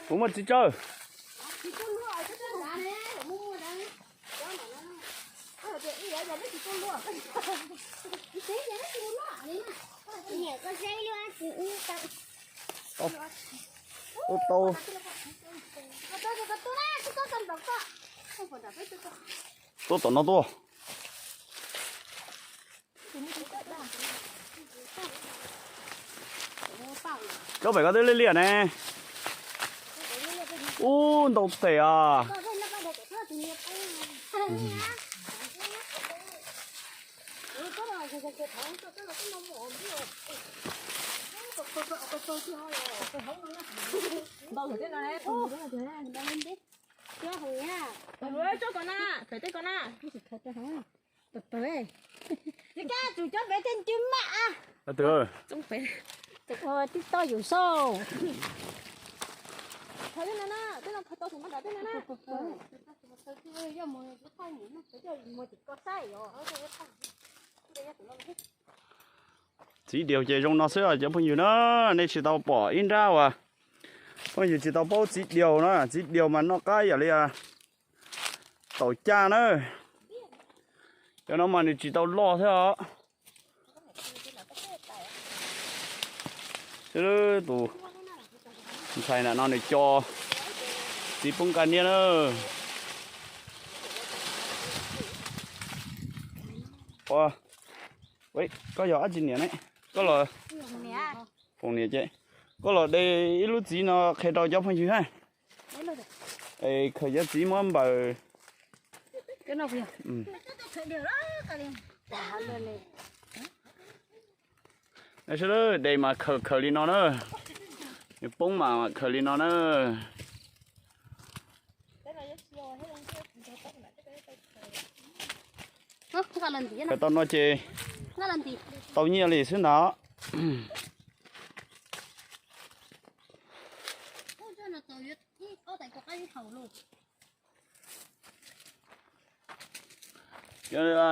cũng một chỉ chơi ô tô tô tao nó to cháu phải có tới lên liền nè ô đầu tẻ à bao giờ thế nào đấy? Bao giờ thế nào? Bao lên đi. Chưa hề nha. Rồi cho con à, phải tới con à. Thật cho hả? Thật tới. Đi ca, tụi cho bé tên chim mạ. từ Không phải. Tụi tôi to dù sâu. Thôi thế nào nè, thế nào thật to thì nó đã thế nào nè. chỉ điều chế trong nó sữa cho phong nhiêu nữa nên chỉ tao bỏ in ra à phong nhiêu chỉ tao bao chỉ điều nó chỉ điều mà nó cái vậy à tàu cha nữa cho nó mà chỉ tao lo thôi à chứ tụ thầy là nó này cho chỉ bung cái này nữa wow vậy có gió gì nhỉ này có là phòng này chứ có là đây lúc gì nó khai đầu cho phong nhiêu ha ê khai giá chỉ món bờ cái nào vậy? ừ đây sẽ đó đây mà khờ đi nó nữa bông mà khờ đi nó nữa cái tao nói chơi tao nhia lì xứ nó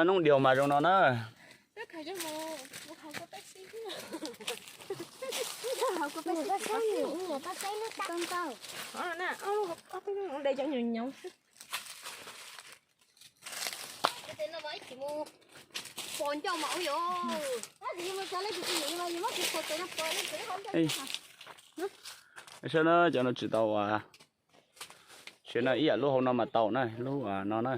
nó điều mà trong nó nữa đây cho nhiều nhau còn cho mẫu ê sao nó cho nó chỉ tàu à chuyện này ý là lúc hôm nào mà tàu này lúc à nó này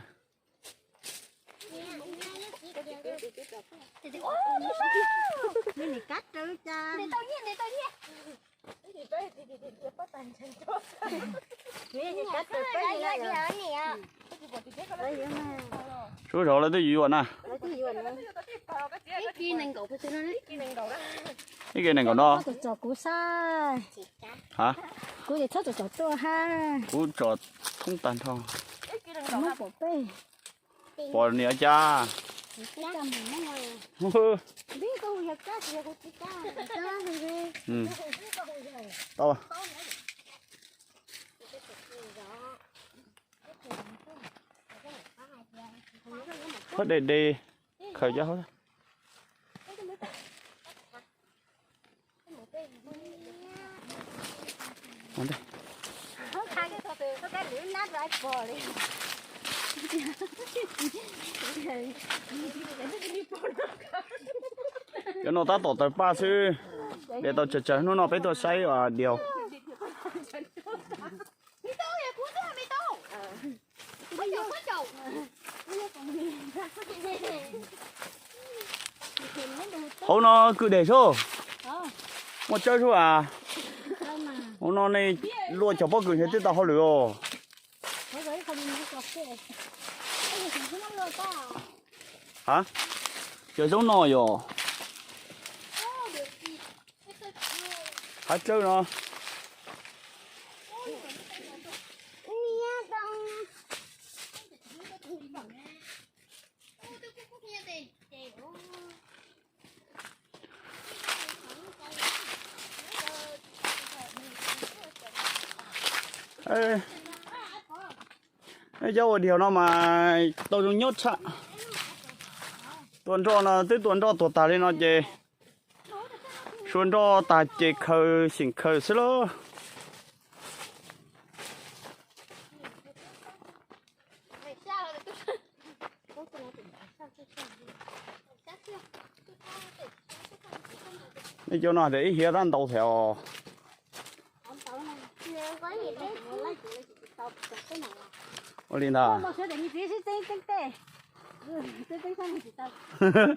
này cắt rồi cha để tao nhé số rồi là tới gì vậy nè cái kia này cậu phải xin nó đấy cái kia này còn nó trò cú sai hả cú để thoát trò to ha cú trò không tàn thôi nó bỏ bê bỏ nè cha biết câu việc cá thì cô chỉ cá ừ đâu hết đây khởi cho hết đây cái lưỡi nát rồi bò đi cái nó ta tổ tới ba chứ để tao chờ nó phải tao say và điều hôm nó cứ để số một chơi thôi à hôm nó này luôn cho bao người hết tao không được hả chơi giống nồi rồi hả chơi nó ê cháu điều nó mà tôi dùng nhốt chạ tuần cho nó tới tuần cho tuột ta lên nó chơi xuân cho ta chơi khơi xỉn khơi xí lô 你叫那得些咱豆条， có gì đấy tao cái nào 我领他。 mà sẽ để như thế tên tên tê tên sao thì tao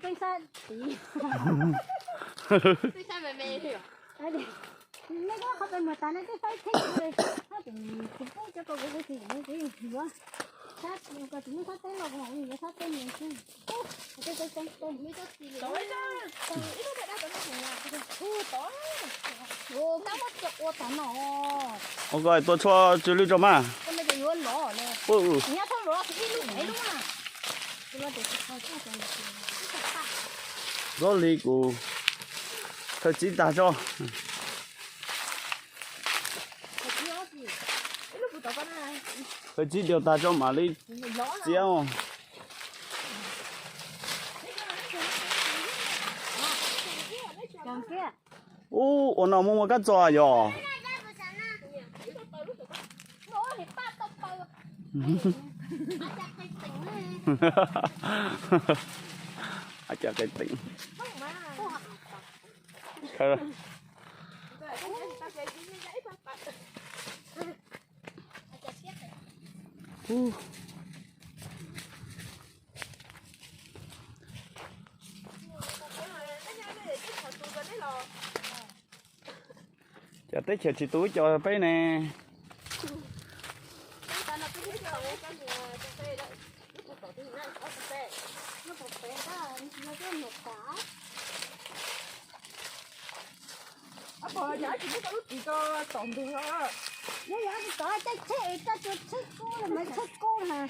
tên sao thì tên sao mẹ thì mấy cái không phải mà ta nói cái phải thích nó thì cũng có cho cô cái gì nữa gì quá sát cái chúng nó thấy là không gì sát tên mình chứ tên mấy cái gì nữa tối ra ít cái đó tao nói là tối ô tao mất chụp ô tao nó OK，多出几粒钟嘛。 con này thì luôn lỏ nè 哦， nhá thôi lỏ thì ít lúc ấy luôn à nhưng mà để thôi chắc là đó là của thời chỉ ta cho. Thời chỉ điều ta cho mà đi chéo. Ô, ôn nào mua cái trò rồi. À chả cái tỉnh. Thôi. Chả tới chờ chị túi cho bé nè. Bờ nhỏ chỉ biết có lúc chỉ có tổn thương thôi. Nó nhỏ chỉ có cái chết ta cho chết cô là mấy chết cô hả?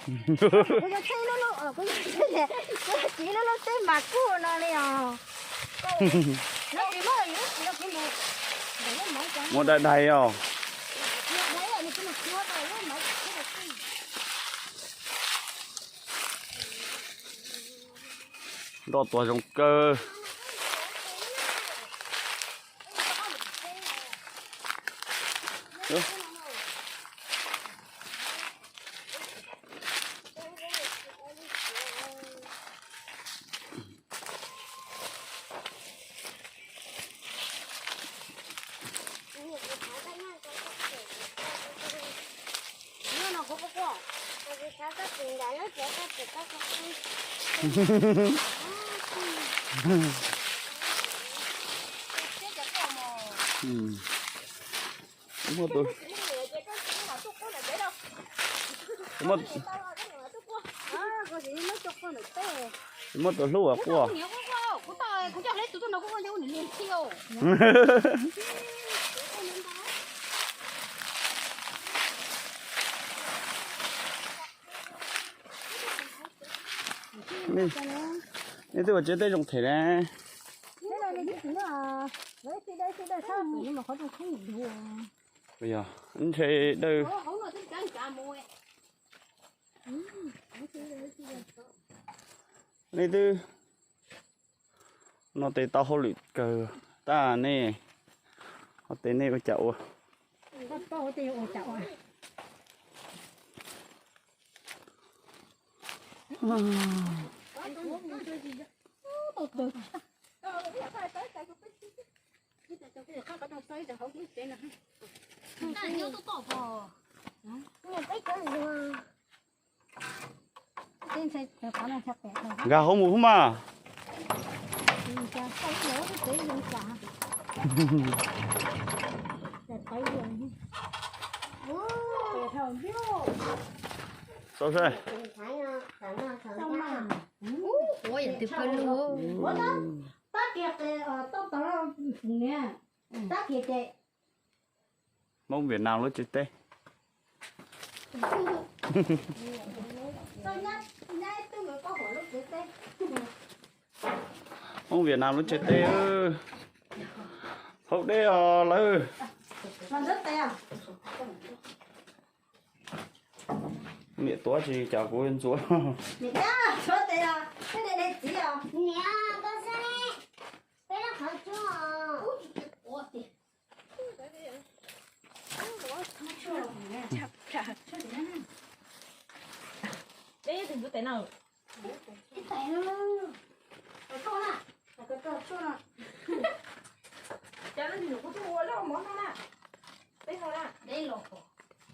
Bây giờ chết nó ở cái này, cái chỉ nó tên mặt cô nó này à. Nó chỉ mới nó cái một. Một đại đầy không? Đấy là cái một chúa này nó mấy cái là gì? Đó tuổi trong cơ. Đúng rồi tôi. Đúng rồi tôi lúa quá. Nên tôi chế tay trong thể này. Bây giờ anh thấy đây. Này tư nó tới tao hôi cờ ta nè nó tới này với chậu gà không ngủ mà sao thế? Ôi, tuyệt vời luôn. Tác kiệt tao là nè. Tác kiệt đấy. Mong Việt Nam nó chết tê. Mong Việt Nam nó chết tê ư. Hậu đê lư. Mẹ tối thì chào cô yên chúa. Mẹ đã, chúa tê à. Cái này đây gì à? Nè, con xe. Cái đó khó chúa. Ủa thì. Đây thì cái nào? Cái tay nó. Cái con à? Cái chúa à? thì nó có thua đâu món nó nè đây thôi nè đây lộc